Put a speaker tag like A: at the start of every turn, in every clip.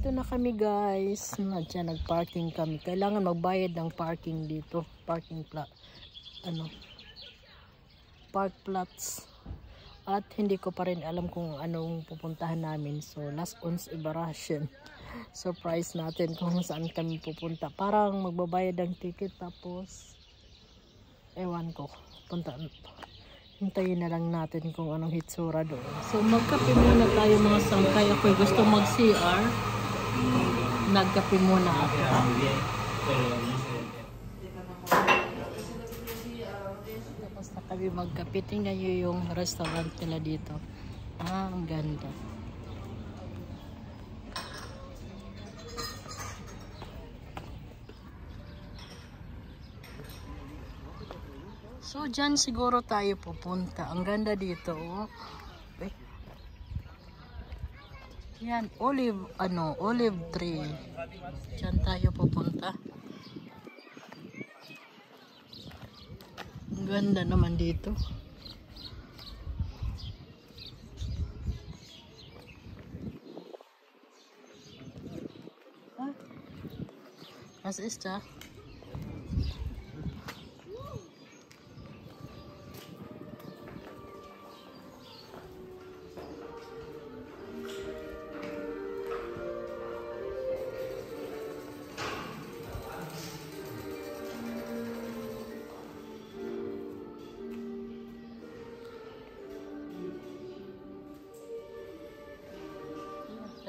A: Nandito na kami guys. Nagparking kami. Kailangan magbayad ng parking dito. Parking plot. Park plots. At hindi ko pa rin alam kung anong pupuntahan namin. So last ons ibarasyon. Surprise natin kung saan kami pupunta. Parang magbabayad ng ticket tapos ewan ko. Hintayin na lang natin kung anong hitsura doon. So magkape muna tayo mga sangkay. Ako'y gusto mag-CR. Nagkape muna ako. Tapos na kami magkape. Tingnan nyo yung restaurant nila dito. Ang ganda. So, dyan siguro tayo pupunta. Ang ganda dito, oh. Yan, olive tree. Dyan tayo pupunta. Ang ganda naman dito. Ah, was ist da?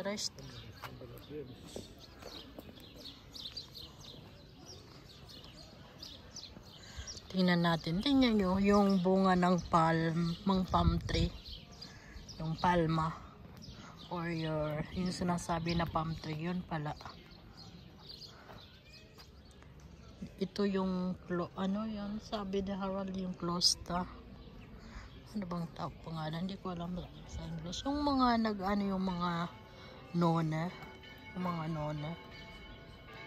A: Rest. Tingnan natin. Tingnan nyo yung bunga ng palm tree. Yung palma. Or yung sinasabi na palm tree. Yun pala. Ito yung, yan sabi ni Harold yung closta. Ano bang pangalan? Hindi ko alam sa English. Yung mga yung mga nona,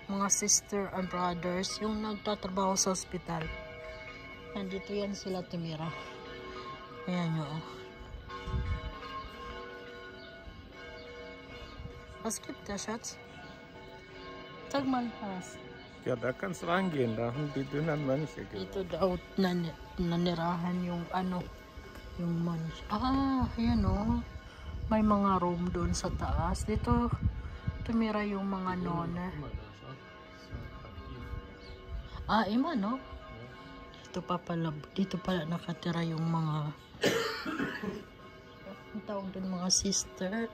A: mga sister and brothers, yung nagtatrabaho sa ospital. Nandito yan sila tumira. Ayan nyo. Was gibt der Schatz? Sag mal was.
B: Ja, da kannst du reingehen, da haben die dünnen Mönche gelebt.
A: Dito daw nanirahan yung yung Mönch. Ayan o. May mga room doon sa taas. Dito tumira yung mga nona. Ima no? Dito pala nakatira yung mga ang tawag doon, mga sister.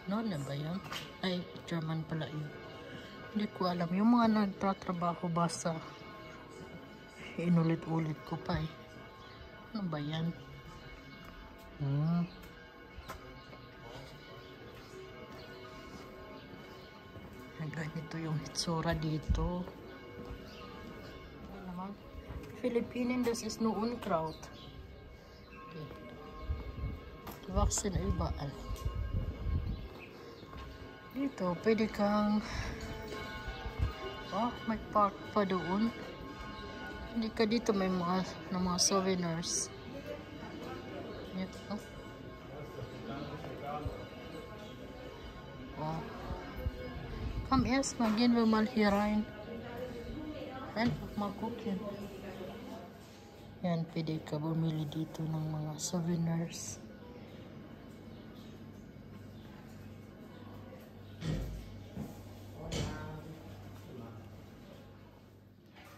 A: Nona ba yan? Ay, German pala yun. Hindi ko alam. Yung mga nagtatrabaho ba sa inulit-ulit ko pa eh. Ano ba yan? Ganito yung hitsura dito. Ano naman? Philippinen, das ist nur Unkraut. Okay. Die wachsen überall. Dito, pwede kang may park pa doon. Hindi ka dito may mga souvenirs. Ito. Komm erstmal, gehen wir mal hier rein. Einfach mal gucken. Yan, pwede ka bumili dito ng mga souvenirs.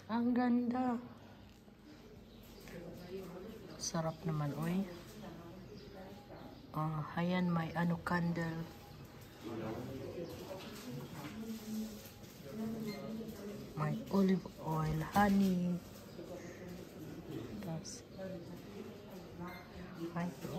A: Ang ganda. Sarap naman, oy. Ayan, may candle. May olive oil, honey. Tapos, ito.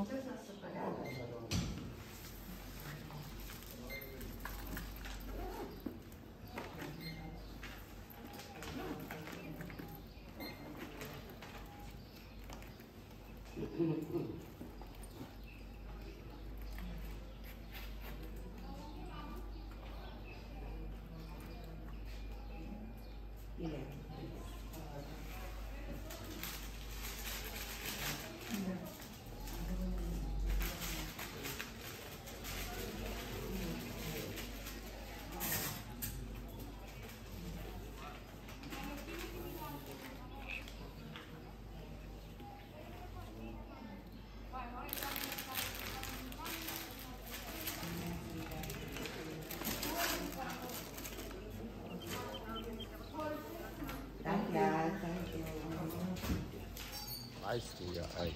B: Eis, ja, Eis.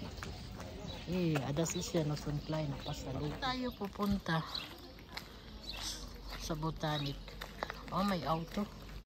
A: Das ist ja noch so ein kleiner Pasalo. Tayo pupunta sa Botanic. Oh, may auto.